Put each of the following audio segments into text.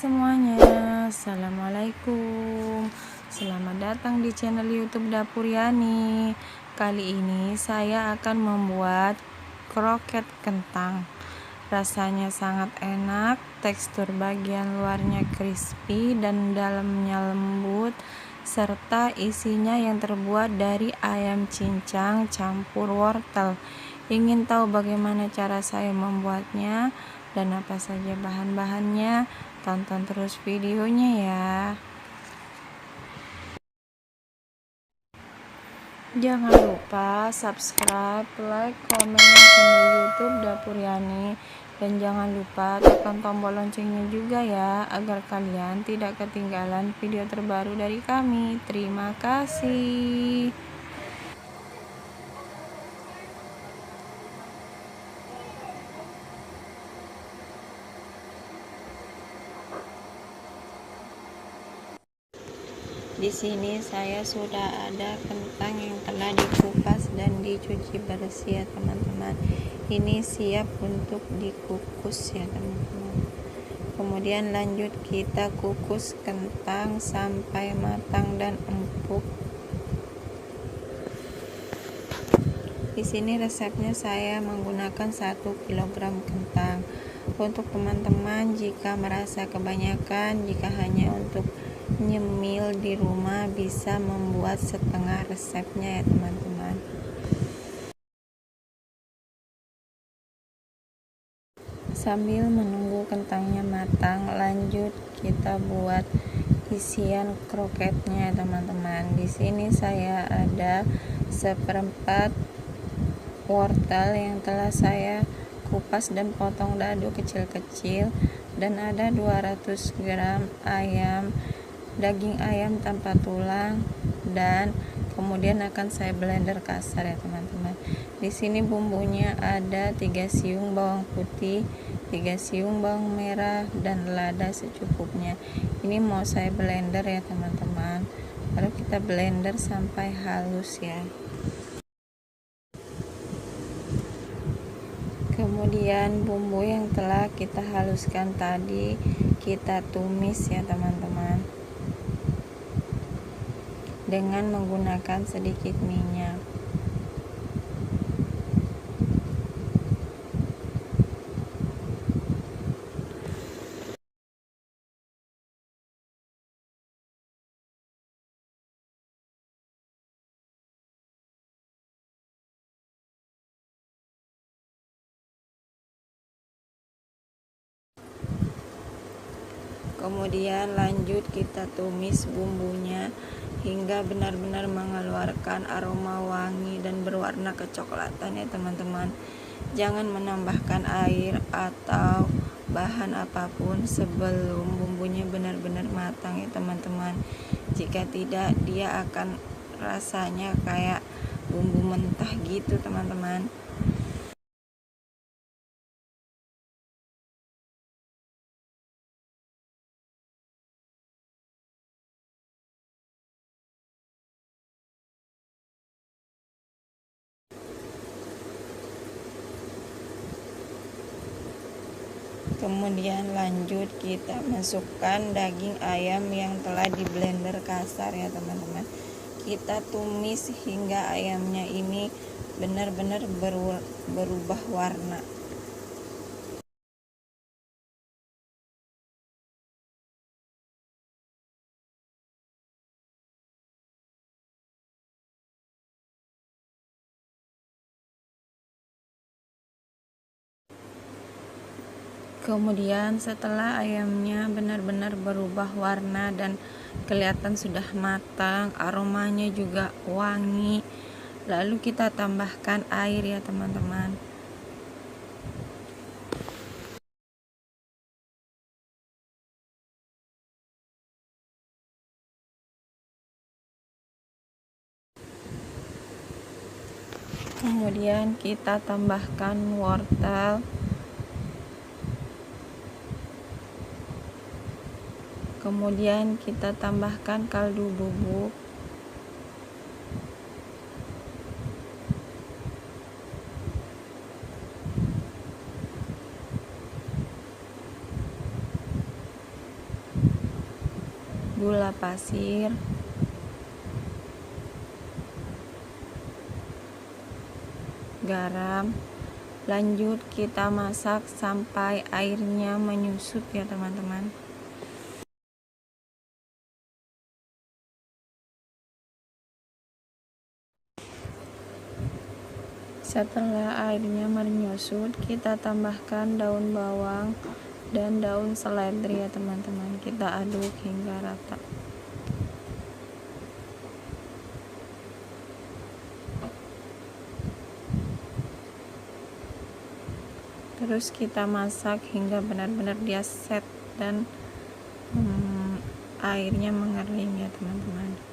semuanya, assalamualaikum. Selamat datang di channel YouTube Dapur Yani. Kali ini saya akan membuat kroket kentang. Rasanya sangat enak, tekstur bagian luarnya crispy dan dalamnya lembut, serta isinya yang terbuat dari ayam cincang campur wortel. Ingin tahu bagaimana cara saya membuatnya dan apa saja bahan-bahannya? Tonton terus videonya ya. Jangan lupa subscribe, like, komen channel YouTube Dapur Yani, dan jangan lupa tekan tombol loncengnya juga ya, agar kalian tidak ketinggalan video terbaru dari kami. Terima kasih. Di sini saya sudah ada kentang yang telah dikupas dan dicuci bersih ya teman-teman. Ini siap untuk dikukus ya teman-teman. Kemudian lanjut kita kukus kentang sampai matang dan empuk. Di sini resepnya saya menggunakan 1 kg kentang. Untuk teman-teman jika merasa kebanyakan, jika hanya untuk nyemil di rumah, bisa membuat setengah resepnya ya teman-teman. Sambil menunggu kentangnya matang, lanjut kita buat isian kroketnya teman-teman. Di sini saya ada 1/4 wortel yang telah saya kupas dan potong dadu kecil-kecil, dan ada 200 gram ayam, daging ayam tanpa tulang, dan kemudian akan saya blender kasar ya teman-teman. Di sini bumbunya ada 3 siung bawang putih, 3 siung bawang merah, dan lada secukupnya. Ini mau saya blender ya teman-teman. Lalu kita blender sampai halus ya. Kemudian bumbu yang telah kita haluskan tadi kita tumis ya teman-teman, dengan menggunakan sedikit minyak. Kemudian lanjut kita tumis bumbunya hingga benar-benar mengeluarkan aroma wangi dan berwarna kecoklatan ya teman-teman. Jangan menambahkan air atau bahan apapun sebelum bumbunya benar-benar matang ya teman-teman. Jika tidak, dia akan rasanya kayak bumbu mentah gitu teman-teman. Kemudian lanjut kita masukkan daging ayam yang telah di blender kasar ya teman-teman. Kita tumis hingga ayamnya ini benar-benar berubah warna. Kemudian setelah ayamnya benar-benar berubah warna dan kelihatan sudah matang, aromanya juga wangi, lalu kita tambahkan air ya teman-teman. Kemudian kita tambahkan wortel. Kemudian kita tambahkan kaldu bubuk. gula pasir, garam. Lanjut kita masak sampai airnya menyusut ya teman-teman. Setelah airnya menyusut, kita tambahkan daun bawang dan daun seledri ya teman-teman. Kita aduk hingga rata. Terus kita masak hingga benar-benar dia set dan airnya mengering ya teman-teman.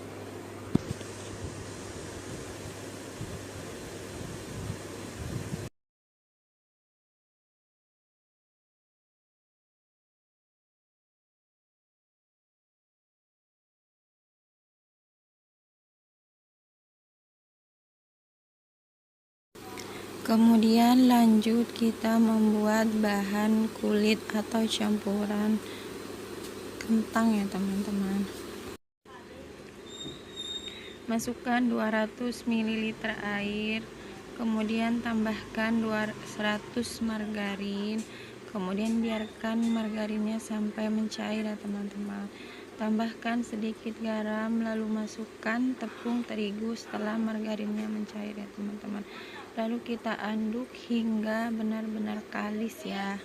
Kemudian lanjut kita membuat bahan kulit atau campuran kentang ya teman-teman. Masukkan 200 ml air, kemudian tambahkan 100 margarin, kemudian biarkan margarinnya sampai mencair ya teman-teman. Tambahkan sedikit garam, lalu masukkan tepung terigu setelah margarinnya mencair ya teman-teman. Lalu kita aduk hingga benar-benar kalis ya.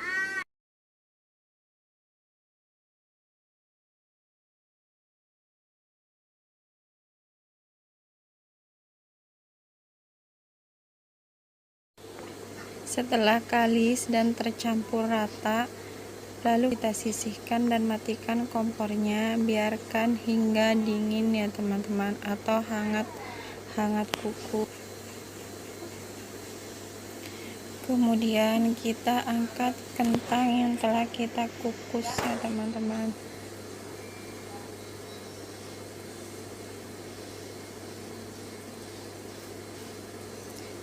Setelah kalis dan tercampur rata, lalu kita sisihkan dan matikan kompornya. Biarkan hingga dingin ya teman-teman, atau hangat kuku. Kemudian kita angkat kentang yang telah kita kukus ya teman-teman.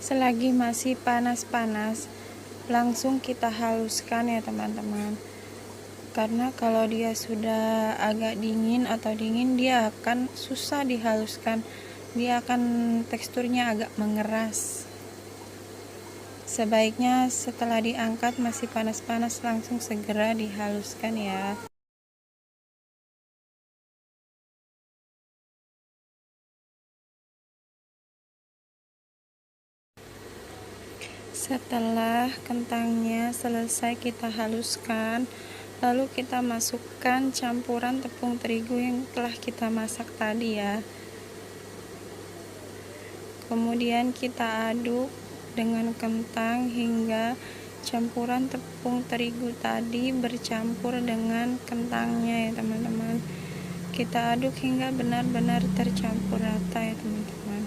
Selagi masih panas-panas, langsung kita haluskan ya teman-teman. Karena kalau dia sudah agak dingin atau dingin, dia akan susah dihaluskan. Dia akan teksturnya agak mengeras. Sebaiknya setelah diangkat masih panas-panas langsung segera dihaluskan ya. Setelah kentangnya selesai kita haluskan, lalu kita masukkan campuran tepung terigu yang telah kita masak tadi ya. Kemudian kita aduk dengan kentang hingga campuran tepung terigu tadi bercampur dengan kentangnya ya teman-teman. Kita aduk hingga benar-benar tercampur rata ya teman-teman.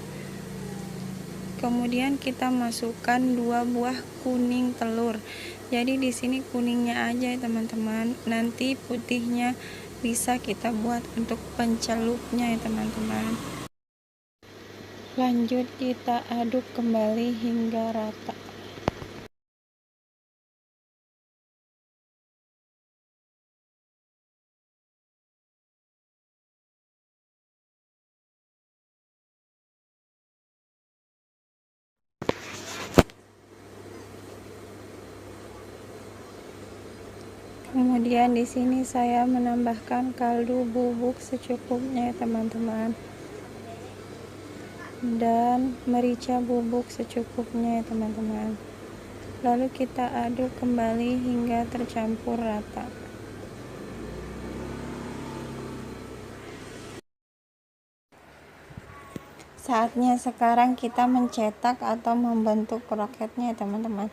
Kemudian kita masukkan 2 buah kuning telur. Jadi di sini kuningnya aja ya teman-teman. Nanti putihnya bisa kita buat untuk pencelupnya ya teman-teman. Lanjut kita aduk kembali hingga rata. Kemudian di sini saya menambahkan kaldu bubuk secukupnya ya teman-teman. Dan merica bubuk secukupnya ya teman-teman. Lalu kita aduk kembali hingga tercampur rata. Saatnya sekarang kita mencetak atau membentuk kroketnya ya teman-teman.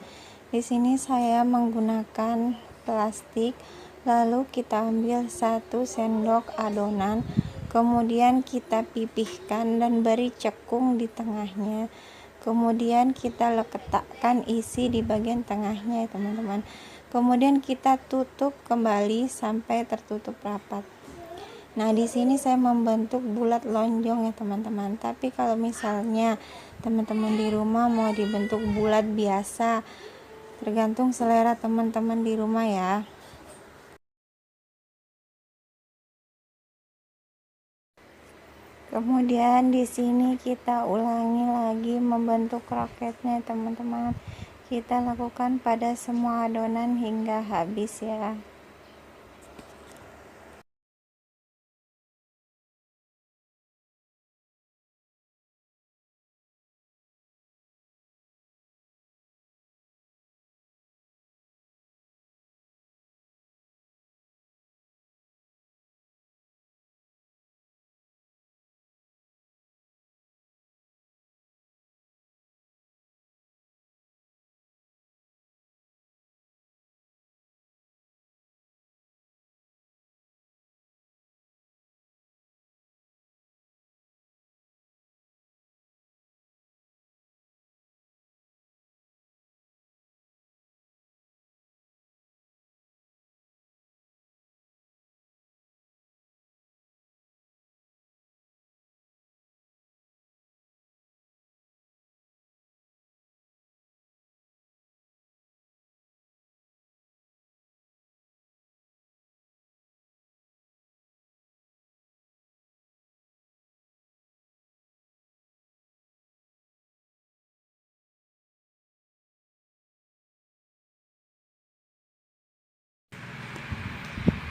Di sini saya menggunakan plastik, lalu kita ambil 1 sendok adonan, kemudian kita pipihkan dan beri cekung di tengahnya. Kemudian kita letakkan isi di bagian tengahnya ya teman-teman. Kemudian kita tutup kembali sampai tertutup rapat. Nah, di sini saya membentuk bulat lonjong ya teman-teman. Tapi kalau misalnya teman-teman di rumah mau dibentuk bulat biasa, tergantung selera teman-teman di rumah ya. Kemudian di sini kita ulangi lagi membentuk kroketnya teman-teman. Kita lakukan pada semua adonan hingga habis ya.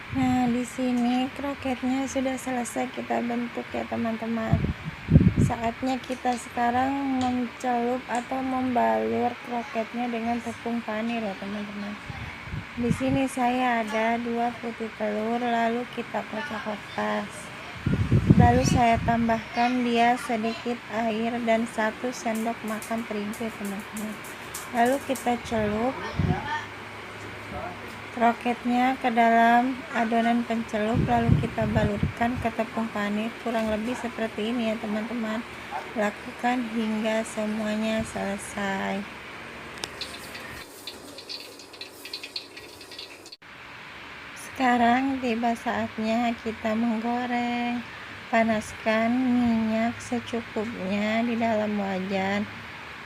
Nah, di sini kroketnya sudah selesai kita bentuk ya teman-teman. Saatnya kita sekarang mencelup atau membalur kroketnya dengan tepung panir ya teman-teman. Di sini saya ada 2 putih telur, lalu kita kocok-kocok. Lalu saya tambahkan dia sedikit air dan 1 sendok makan terigu ya teman-teman. Lalu kita celup kroketnya ke dalam adonan pencelup, lalu kita balurkan ke tepung panir kurang lebih seperti ini ya teman-teman. Lakukan hingga semuanya selesai. Sekarang tiba saatnya kita menggoreng. Panaskan minyak secukupnya di dalam wajan,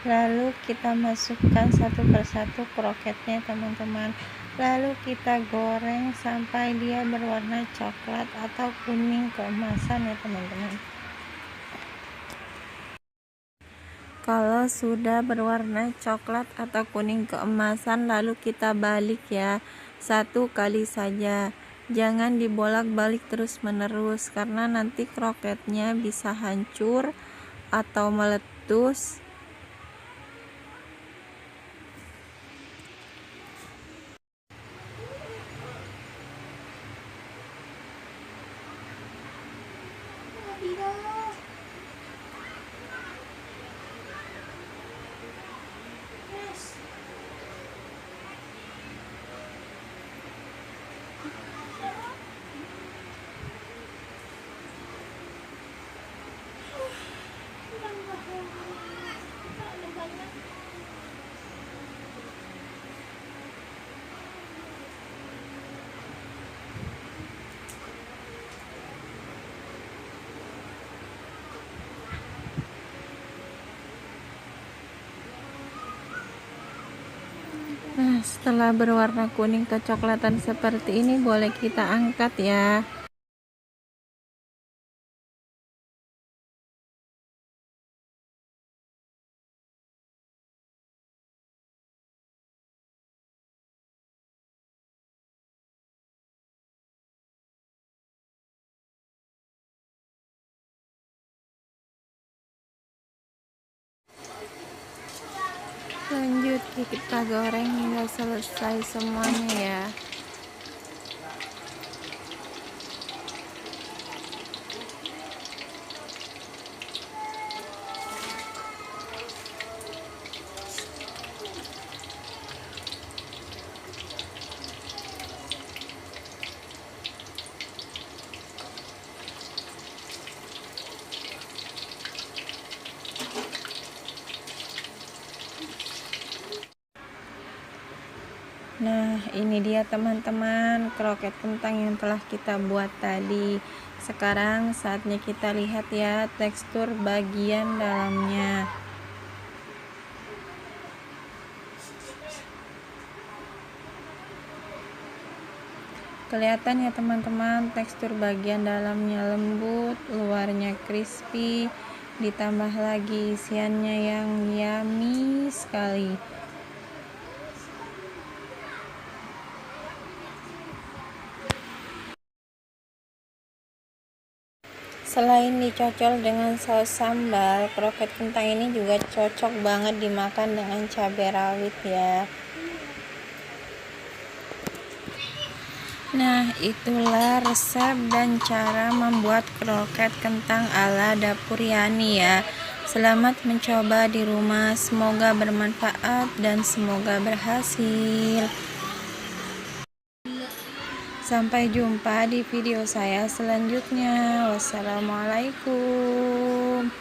lalu kita masukkan satu persatu kroketnya teman-teman. Lalu kita goreng sampai dia berwarna coklat atau kuning keemasan ya teman-teman. Kalau sudah berwarna coklat atau kuning keemasan, lalu kita balik ya, 1 kali saja. Jangan dibolak-balik terus-menerus karena nanti kroketnya bisa hancur atau meletus. Nah, setelah berwarna kuning kecoklatan seperti ini, boleh kita angkat ya. Lanjut kita goreng hingga selesai semuanya ya. Nah, ini dia teman-teman kroket kentang yang telah kita buat tadi. Sekarang saatnya kita lihat ya tekstur bagian dalamnya. Kelihatan ya teman-teman, tekstur bagian dalamnya lembut, luarnya crispy, ditambah lagi isiannya yang yummy sekali. Selain dicocol dengan saus sambal, kroket kentang ini juga cocok banget dimakan dengan cabai rawit ya. Nah, itulah resep dan cara membuat kroket kentang ala dapur Yani ya. Selamat mencoba di rumah, semoga bermanfaat dan semoga berhasil. Sampai jumpa di video saya selanjutnya. Wassalamualaikum.